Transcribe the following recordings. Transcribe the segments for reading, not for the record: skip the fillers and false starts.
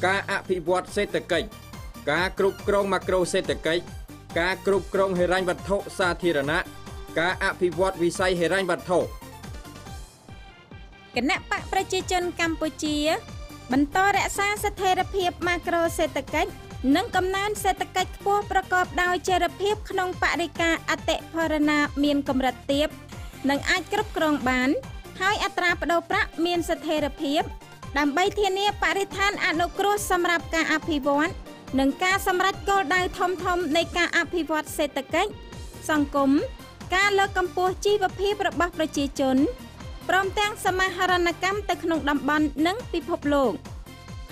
ការអភិវឌ្ឍសេដ្ឋកិច្ចការគ្រប់គ្រងម៉ាក្រូសេដ្ឋកិច្ចការគ្រប់គ្រងហិរញ្ញវត្ថុសាធារណៈការអភិវឌ្ឍវិស័យហិរញ្ញវត្ថុគណៈបកប្រជាជនកម្ពុជាបន្តរក្សាស្ថិរភាពម៉ាក្រូសេដ្ឋកិច្ចនិងកំណើនសេដ្ឋកិច្ចខ្ពស់ប្រកបដោយចីរភាពក្នុងបរិយាកាសអតិផរណាមានកម្រិតទាបនិងអាចគ្រប់គ្រងបានហើយអត្រាប្តូរប្រាក់មានស្ថិរភាពដើម្បីធានាបរិស្ថានអនុគ្រោះសម្រាប់ការអភិវឌ្ឍនិងការសម្រេចគោលដៅធំៗនៃការអភិវឌ្ឍសេដ្ឋកិច្ចសង្គមការលើកកម្ពស់ជីវភាពរបស់ប្រជាជនព្រមទាំងសមាហរណកម្មទៅក្នុងតំបន់និងពិភពលោក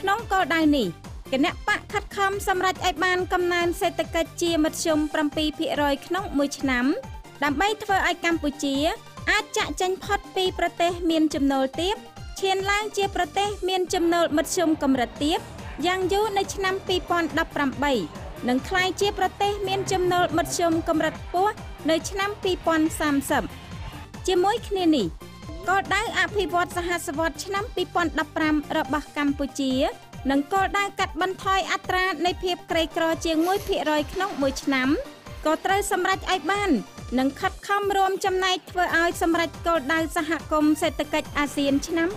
ក្នុងគោលដៅនេះគណៈបកខិតខំសម្រេចឲ្យបានកំណើនសេដ្ឋកិច្ចជាមធ្យម 7% ក្នុងមួយឆ្នាំដើម្បីធ្វើឲ្យកម្ពុជាអាចចាក់ចេញផុតពីប្រទេសមានចំណូលទាបឈានឡើងជាប្រទេសមានចំណូលមធ្យមកម្រិតទាបយ៉ាងយូរនៅឆ្នាំ 2018 និងក្លាយជាប្រទេសមានចំណូលមធ្យមកម្រិតខ្ពស់នៅឆ្នាំ 2030 ជាមួយគ្នានេះគោលដៅអភិវឌ្ឍសហសវត្សរ៍ឆ្នាំ 2015 របស់កម្ពុជានិងគោលដៅកាត់បន្ថយអត្រានៃភាពក្រីក្រជាង 1% ក្នុងមួយឆ្នាំក៏ត្រូវសម្រេចឲ្យបាននិងខិតខំរួមចំណែកធ្វើឲ្យសម្រេចគោលដៅសហគមន៍សេដ្ឋកិច្ចអាស៊ានឆ្នាំ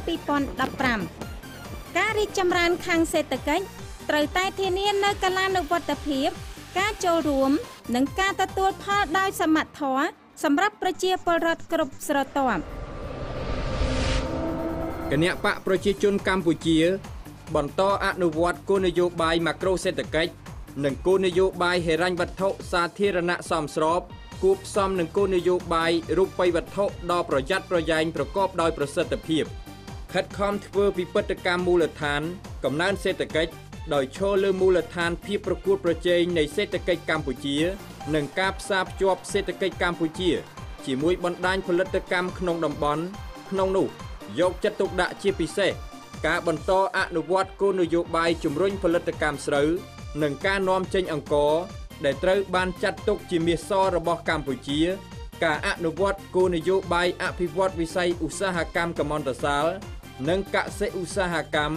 2015 ការរីកចម្រើនខាងសេដ្ឋកិច្ចត្រូវតែធានានូវកាលានុវត្តភាពការចូលរួមនិងការទទួលផលដោយសមត្ថធម៌សម្រាប់ប្រជាពលរដ្ឋគ្រប់ស្រទាប់គណៈបកប្រជាជនកម្ពុជាបន្តអនុវត្តគោលនយោបាយម៉ាក្រូសេដ្ឋកិច្ចនិងគោលនយោបាយហិរញ្ញវត្ថុសាធារណៈសមស្របគួបផ្សំនឹងគោលនយោបាយរូបិយវត្ថុដ៏ប្រយ័ត្នប្រយែងប្រកបដោយប្រសិទ្ធភាពខិតខំធ្វើពិពិធកម្មមូលដ្ឋានកំណើនសេដ្ឋកិច្ចដោយឈរលើមូលដ្ឋានភាពប្រកួតប្រជែងនៃសេដ្ឋកិច្ចកម្ពុជានិងការផ្សារភ្ជាប់សេដ្ឋកិច្ចកម្ពុជាជាមួយបណ្ដាញផលិតកម្មក្នុងតំបន់ក្នុងនោះយកចិត្តទុកដាក់ជាពិសេសការបន្តអនុវត្តគោលនយោបាយជំរុញផលិតកម្មស្រូវនិងការនាំចេញអង្ករដែលត្រូវបានចាត់ទុកជាមាសសរបស់កម្ពុជាការអនុវត្តគោលនយោបាយអភិវឌ្ឍវិស័យឧស្សាហកម្មកម្មន្តសាលនិងកសិឧស្សាហកម្ម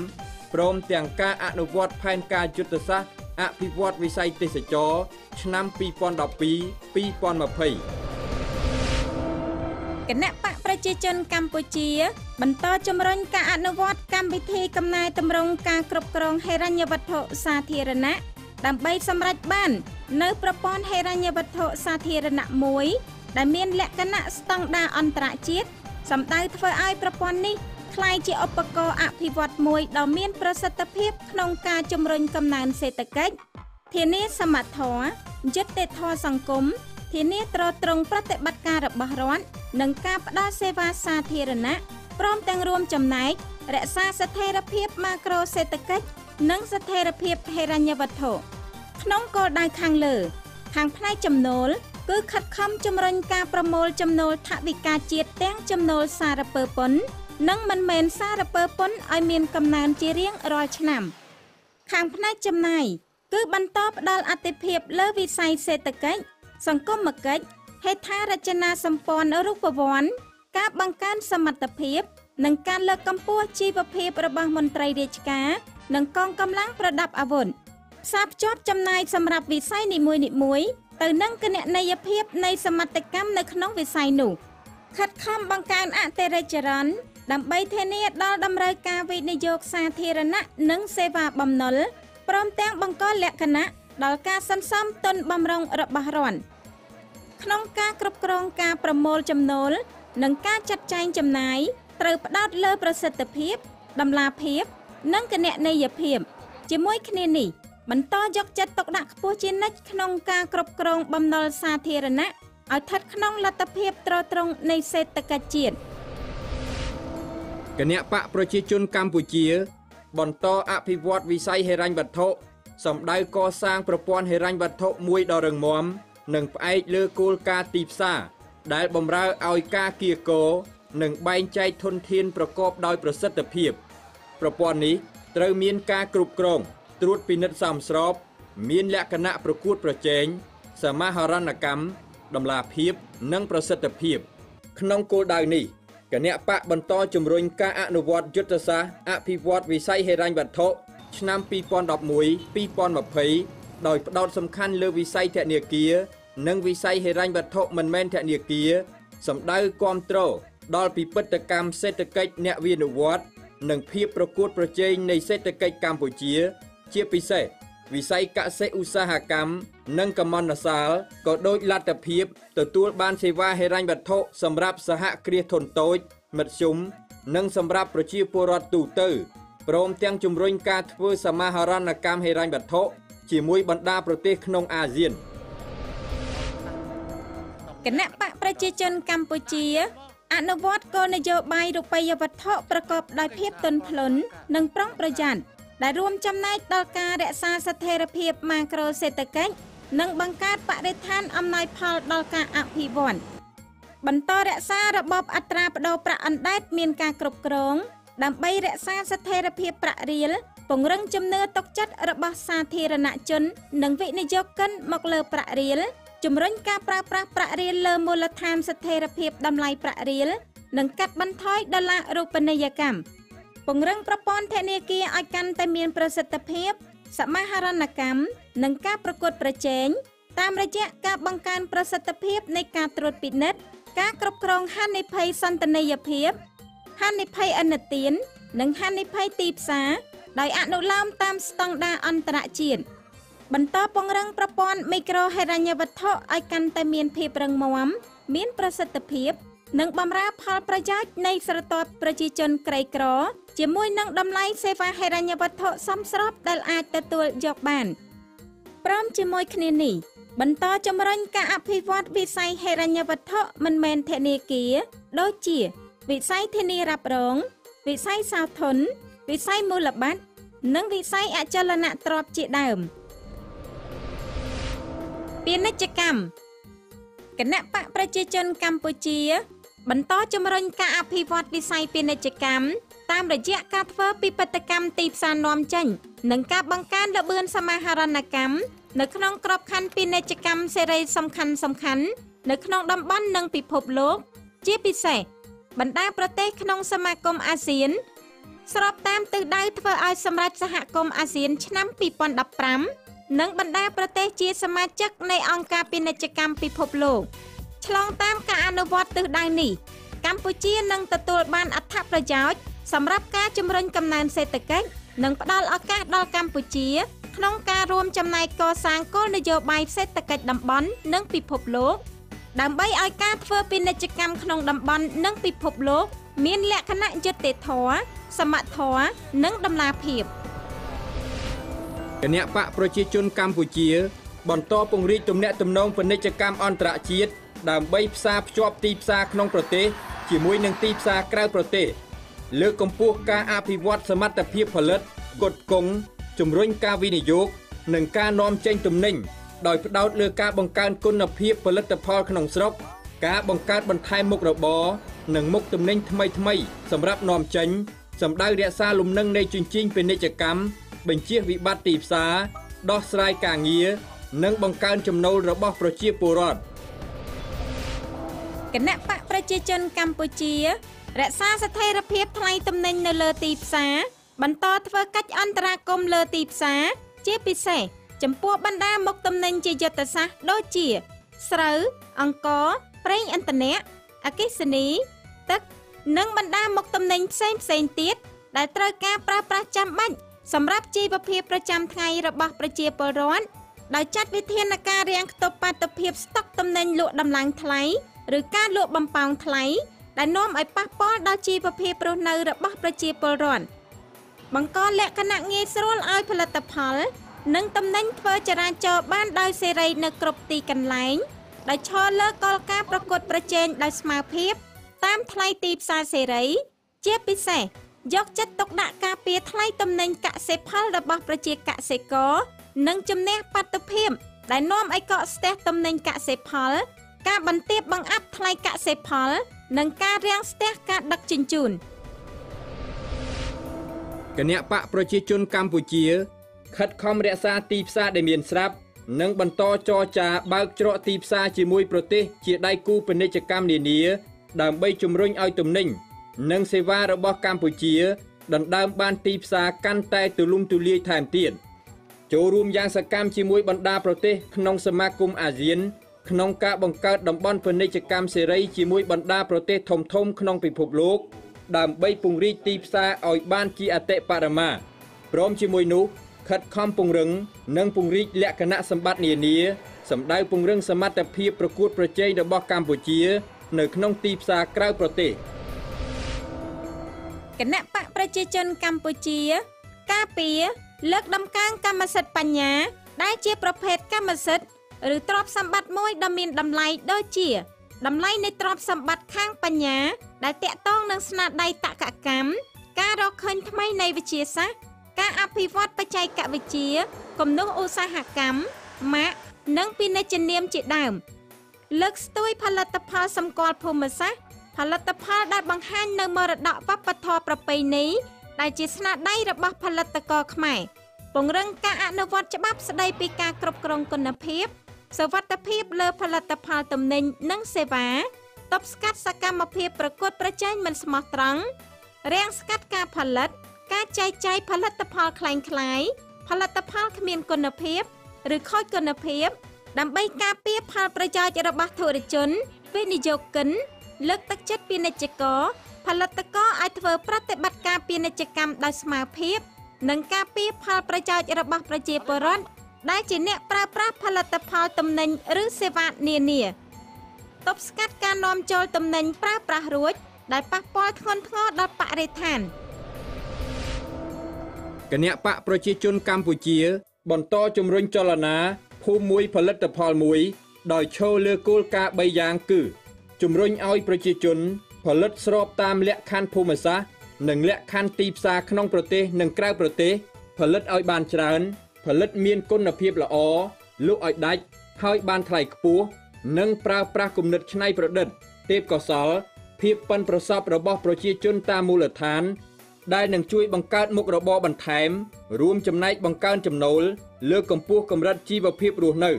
ព្រមទាំងការអនុវត្តផែនការយុទ្ធសាស្ត្រអភិវឌ្ឍវិស័យទេសចរណ៍ឆ្នាំ 2012-2020 គណៈបកប្រជាជនកម្ពុជាបន្តជំរុញការអនុវត្តកម្មវិធីកំណែទម្រង់ការគ្រប់គ្រងហិរញ្ញវត្ថុសាធារណៈដើម្បីសម្រេចបាននៅប្រព័ន្ធហិរញ្ញវត្ថុសាធារណៈមួយដែលមានលក្ខណៈស្តង់ដារអន្តរជាតិសម្ដៅធ្វើឲ្យប្រព័ន្ធនេះក្លាយជាឧបករណ៍អភិវឌ្ឍមួយដ៏មានប្រសិទ្ធភាពក្នុងការជំរុញកំណើនសេដ្ឋកិច្ចធានាសមត្ថភាពយុត្តិធម៌សង្គមធានាទ្រទ្រង់ប្រតិបត្តិការរបស់រដ្ឋនិងការផ្តល់សេវាសាធារណៈព្រមទាំងរួមចំណែករក្សាស្ថិរភាពម៉ាក្រូសេដ្ឋកិច្ចនិងស្ថិរភាពហិរញ្ញវត្ថុក្នុងគោលដៅខាងលើខាងផ្នែកចំណូលគឺខិតខំជំរុញការប្រមូលចំណូលថវិកាជាតិទាំងចំណូលសារពើពន្ធនិងមិនមែនសារពើពន្ធឲ្យមានកំណើនជារៀងរាល់ឆ្នាំខាងផ្នែកចំណាយគឺបន្តផ្ដល់អាទិភាពលើវិស័យសេដ្ឋកិច្ចសង្គមគិច្ចហេដ្ឋារចនាសម្ព័ន្ធរូបវន្តការបង្កើនសមត្ថភាពនិងការលើកកម្ពស់ជីវភាពរបស់មន្ត្រីរាជការនិងកងកម្លាំងប្រដាប់អាវុធផ្សារភ្ជាប់ចំណាយសម្រាប់វិស័យនីមួយៗទៅនឹងគណនេយ្យភាពនៃសមត្ថកម្មនៅក្នុងវិស័យនោះខិតខំបង្កើនអតិថិជនដើម្បីធានាដល់តម្រូវការវិនិយោគសាធារណៈនិងសេវាបំណុលព្រមទាំងបង្កលក្ខណៈដល់ការសន្សំទុនបម្រុងរបស់រដ្ឋក្នុងការគ្រប់គ្រងការប្រមូលចំណូលនិងការចាត់ចែងចំណាយត្រូវផ្ដោតលើប្រសិទ្ធភាពតម្លាភាពនិងគណនេយ្យភាពជាមួយគ្នានេះបន្តយកចិត្តទុកដាក់ខ្ពស់ជានិច្ចក្នុងការគ្រប់គ្រងបំណុលសាធារណៈឲ្យស្ថិតក្នុងលទ្ធភាពទ្រទ្រង់នៃសេដ្ឋកិច្ចជាតិគណៈបកប្រជាជនកម្ពុជាបន្តអភិវឌ្ឍវិស័យហិរញ្ញវត្ថុសម្ដៅកសាងប្រព័ន្ធហិរញ្ញវត្ថុមួយដ៏រឹងមាំនិងផ្អែកលើគោលការណ៍ទីផ្សារដែលបម្រើឲ្យការកៀរគរនិងបែងចែកធនធានប្រកបដោយប្រសិទ្ធភាពប្រព័ន្ធនេះត្រូវមានការគ្រប់គ្រងត្រួតពិនិត្យសមស្របមានលក្ខណៈប្រកួតប្រជែងសមាហរណកម្មតម្លាភាពនិងប្រសិទ្ធភាពក្នុងគោលដៅនេះគណៈបកបន្តជំរុញការអនុវត្តយុទ្ធសាស្ត្រអភិវឌ្ឍវិស័យហិរញ្ញវត្ថុ ឆ្នាំ 2011-2020 ដោយផ្ដោតសំខាន់លើវិស័យធនាគារនិងវិស័យហិរញ្ញវត្ថុមិនមែនធនាគារសម្ដៅគាំទ្រដល់ពិពិធកម្មសេដ្ឋកិច្ចអ្នកវិនិយោគនិងភាពប្រកួតប្រជែងនៃសេដ្ឋកិច្ចកម្ពុជាជាពិសេសវិស័យកសិឧស្សាហកម្មនិងកម្មន្តសាលក៏ដូចលទ្ធភាពទទួលបានសេវាហិរញ្ញវត្ថុសម្រាប់សហគ្រាសធុនតូចមធ្យមនិងសម្រាប់ប្រជាពលរដ្ឋទូទៅព្រមទាំងជំរុញការធ្វើសមាហរណកម្មហិរញ្ញវត្ថុជាមួយបណ្ដាប្រទេសក្នុងអាស៊ានគណៈបកប្រជាជនកម្ពុជាអនុវត្តគោលនយោបាយរូបិយវត្ថុប្រកបដោយភាពទន់ភ្លន់និងប្រុងប្រយ័ត្នដែលរួមចំណែកដល់ការរក្សាស្ថិរភាពម៉ាក្រូសេដ្ឋកិច្ចនិងបង្កើតបរិស្ថានអំណោយផលដល់ការអភិវឌ្ឍបន្តរក្សារបបអត្រាប្តូរប្រាក់អណ្ដែតមានការគ្រប់គ្រងដើម្បីរក្សាស្ថិរភាពប្រាក់រៀលពង្រឹងជំនឿទុកចិត្តរបស់សាធារណជននិងវិនិយោគិនមកលើប្រាក់រៀលជំរុញការប្រើប្រាស់ប្រាក់រៀលលើមូលដ្ឋានស្ថិរភាពតម្លៃប្រាក់រៀលនិងកាត់បន្ថយដុល្លាររូបនីយកម្មពង្រឹងប្រព័ន្ធធនាគារឲ្យកាន់តែមានប្រសិទ្ធភាពសមាហរណកម្មនិងការប្រកួតប្រជែងតាមរយៈការបង្កើនប្រសិទ្ធភាពនៃការត្រួតពិនិត្យការគ្រប់គ្រងហានិភ័យសន្តានេយ្យភាពហានិភ័យឥណទាននិងហានិភ័យទីផ្សារដោយអនុលោមតាមស្តង់ដារអន្តរជាតិបន្តពង្រឹងប្រព័ន្ធមីក្រូហិរញ្ញវត្ថុឲ្យកាន់តែមានភាពរឹងមាំមានប្រសិទ្ធភាពនិងបម្រើផលប្រយោជន៍នៃស្រទាប់ប្រជាជនក្រីក្រជាមួយនឹងតម្លៃសេវាហិរញ្ញវត្ថុសមស្របដែលអាចទទួលយកបានព្រមជាមួយគ្នានេះបន្តជំរុញការអភិវឌ្ឍវិស័យហិរញ្ញវត្ថុមិនមែនធនាគារដូចជាវិស័យធានារ៉ាប់រងវិស័យសោធនវិស័យមូលបត្រនិងវិស័យអចលនទ្រព្យជាដើមពាណិជ្ជកម្មគណៈបកប្រជាជនកម្ពុជាបន្តជំរុញការអភិវឌ្ឍវិស័យពាណិជ្ជកម្មតាមរយៈការធ្វើពិពិធកម្មទីផ្សារនាំចេញនិងការបង្កើនល្បឿនសមាហរណកម្មនៅក្នុងក្របខ័ណ្ឌពាណិជ្ជកម្មសេរីសំខាន់នៅក្នុងតំបន់និងពិភពលោកជាពិសេសបណ្ដាប្រទេសក្នុងសមាគមអាស៊ានស្របតាមទិសដៅធ្វើឲ្យសម្រេចសហគមន៍អាស៊ានឆ្នាំ2015និងបណ្ដាប្រទេសជាសមាជិកនៃអង្គការពាណិជ្ជកម្មពិភពលោកឆ្លងតាមការអនុវត្តទិសដៅនេះកម្ពុជានឹងទទួលបានអត្ថប្រយោជន៍សម្រាប់ការជំរុញកំណើនសេដ្ឋកិច្ចនិងផ្ដល់ឱកាសដល់កម្ពុជាក្នុងការរួមចំណែកកសាងគោលនយោបាយសេដ្ឋកិច្ចតំបន់និងពិភពលោកដើម្បីឲ្យការធ្វើពាណិជ្ជកម្មក្នុងតំបន់និងពិភពលោកមានលក្ខណៈយុត្តិធម៌សមធម៌និងតម្លាភាពគណៈបកប្រជាជនកម្ពុជាបន្តពង្រីកទំនាក់ទំនងពាណិជ្ជកម្មអន្តរជាតិដើម្បីផ្សារភ្ជាប់ទីផ្សារក្នុងប្រទេសជាមួយនឹងទីផ្សារក្រៅប្រទេសលើកកម្ពស់ការអភិវឌ្ឍសមត្ថភាពផលិតផ្គត់ផ្គង់ជំរុញការវិនិយោគនិងការនាំចេញទំនិញដោយផ្ដោតលើការបង្កើនគុណភាពផលិតផលក្នុងស្រុកការបង្កើតបន្ថែមមុខរបរនិងមុខទំនិញថ្មីសម្រាប់នាំចេញសម្ដៅរក្សាលំនឹងនៃជញ្ជីងពាណិជ្ជកម្មបញ្ជៀសវិបត្តិទីផ្សារដោះស្រាយការងារនិងបង្កើនចំណូលរបស់ប្រជាពលរដ្ឋគណៈបកប្រជាជនកម្ពុជារក្សាស្ថិរភាពថ្លៃទំនិញនៅលើទីផ្សារបន្តធ្វើកិច្ចអន្តរាគមន៍លើទីផ្សារជាពិសេសចំពោះបណ្ដាមុខទំនិញជាយុទ្ធសាស្ត្រដូចជាស្រូវអង្ករប្រេងឥន្ធនៈអគ្គិសនីទឹកនិងបណ្ដាមុខទំនិញផ្សេងទៀតដែលត្រូវការប្រើប្រាស់ចាំបាច់សម្រាប់ជីវភាពប្រចាំថ្ងៃរបស់ប្រជាពលរដ្ឋដោយចាត់វិធានការរាំងខ្ទប់បាតុភិបស្តុកទំនិញលក់ដំឡើងថ្លៃឬការលក់បំប៉ោងថ្លៃដែលនាំឲ្យប៉ះពាល់ដល់ជីវភាពរស់នៅរបស់ប្រជាពលរដ្ឋបង្កលក្ខណៈងាយស្រួលឲ្យផលិតផលនិងទំនិញធ្វើចរាចរណ៍បានដោយសេរីនៅគ្រប់ទីកន្លែងដោយឈរលើគោលការណ៍ប្រកួតប្រជែងដោយស្មើភាពតាមថ្លៃទីផ្សារសេរីជាពិសេសយកចិត្តទុកដាក់ការពារថ្លៃទំនិញកសិផលរបស់ប្រជាកសិករនិងជំនះបាតុភិបដែលនាំឲ្យកកស្ទះទំនិញកសិផលការបន្ទាបបង្អាប់ថ្លៃកសិផលនិងការរាំងស្ទះការដឹកជញ្ជូនគណៈបកប្រជាជនកម្ពុជាខិតខំរក្សាទីផ្សារដែលមានស្រាប់និងបន្តចរចាបើកច្រកទីផ្សារជាមួយប្រទេសជាដៃគូពាណិជ្ជកម្មនានាដើម្បីជំរុញឲ្យទំនិញនិងសេវារបស់កម្ពុជា ដណ្ដើមបានទីផ្សារកាន់តែទូលំទូលាយថែមទៀតចូលរួមយ៉ាងសកម្មជាមួយបណ្ដាប្រទេសក្នុងសមាគមអាស៊ានក្នុងការបង្កើតតំបន់ពាណិជ្ជកម្មសេរីជាមួយបណ្ដាប្រទេសធំៗក្នុងពិភពលោកដើម្បីពង្រីកទីផ្សារឲ្យបានជាអតិបរមាព្រមជាមួយនោះខិតខំពង្រឹងនិងពង្រីកលក្ខណៈសម្បត្តិនានាសម្ដៅពង្រឹងសមត្ថភាពប្រកួតប្រជែងរបស់កម្ពុជានៅក្នុងទីផ្សារក្រៅប្រទេសគណៈបកប្រជាជនកម្ពុជាការពារលើកដំកើងកម្មសិទ្ធិបញ្ញាដែលជាប្រភេទកម្មសិទ្ធិឬទ្រព្យសម្បត្តិមួយដ៏មានតម្លៃដូចជាតម្លៃនៃទ្រព្យសម្បត្តិខាងបញ្ញាដែលតាក់ទងនឹងស្នាដៃតក្កកម្មការរកឃើញថ្មីនៃវិទ្យាសាស្ត្រការអភិវឌ្ឍបច្ចេកវិទ្យាគំនូសឧស្សាហកម្មម៉ាកនិងពាណិជ្ជនាមជាដើមលើកស្ទួយផលិតផលសម្គាល់ភូមិសាស្ត្រផលិតផលដែលបង្ហាញនៅមរតកវប្បធម៌ប្រពៃណីដែលជាស្នាដៃរបស់ផលិតករខ្មែរពង្រឹងការអនុវត្តច្បាប់ស្តីពីការគ្រប់គ្រងគុណភាពសុវត្ថិភាពលើផលិតផលទំនិញនិងសេវាទប់ស្កាត់សកម្មភាពប្រកួតប្រជែងមិនស្មោះត្រង់រាំងស្កាត់ការផលិតការចែកចាយផលិតផលคล้ายៗផលិតផលគ្មានគុណភាពឬខូចគុណភាពដើម្បីការពារផលប្រយោជន៍របស់ធុរជនវិនិយោគិនលើកទឹកចិត្តពាណិជ្ជករផលិតករឲ្យធ្វើប្រតិបត្តិការពាណិជ្ជកម្មដោយស្មារតីនិងការពារផលប្រយោជន៍របស់ប្រជាពលរដ្ឋដែលជាអ្នកប្រើប្រាស់ផលិតផលទំនិញឬសេវានានាទប់ស្កាត់ការនាំចូលទំនិញប្រើប្រាស់រួចដែលប៉ះពាល់ធ្ងន់ធ្ងរដល់បរិស្ថានគណៈបកប្រជាជនកម្ពុជាបន្តជំរុញចលនាភូមិមួយផលិតផលមួយដោយឈរលើគោលការណ៍3យ៉ាងគឺជំរុញឲ្យប្រជាជនផលិតស្របតាមលក្ខខណ្ឌភូមិសាស្ត្រនិងលក្ខខណ្ឌទីផ្សារក្នុងប្រទេសនិងក្រៅប្រទេសផលិតឲ្យបានច្រើនផលិតមានគុណភាពល្អលក់ឲ្យដាច់ហើយបានថ្លៃខ្ពស់និងប្រើប្រាស់គំនិតច្នៃប្រឌិតទេពកោសល្យភាពប៉ិនប្រសប់របស់ប្រជាជនតាមមូលដ្ឋានដែលនឹងជួយបង្កើតមុខរបរបន្ថែមរួមចំណែកបង្កើនចំណូលលើកកម្ពស់កម្រិតជីវភាពរស់នៅ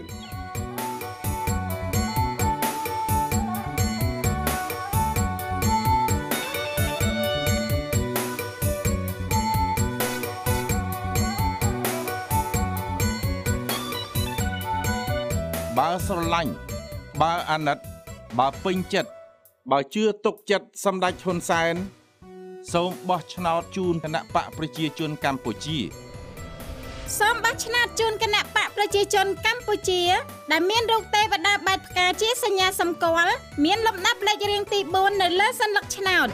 បើស្រឡាញ់បើអាណិតបើពេញចិត្តបើជឿទុកចិត្តសម្ដេចហ៊ុនសែនសូមបោះឆ្នោតជូនគណៈបកប្រជាជនកម្ពុជាសូមបោះឆ្នោតជូនគណៈបកប្រជាជនកម្ពុជាដែលមានរូបទេវតាបែបផ្កាជាសញ្ញាសម្គាល់មានលំដាប់លេខរៀងទី4នៅលើសញ្ញាឆ្នោត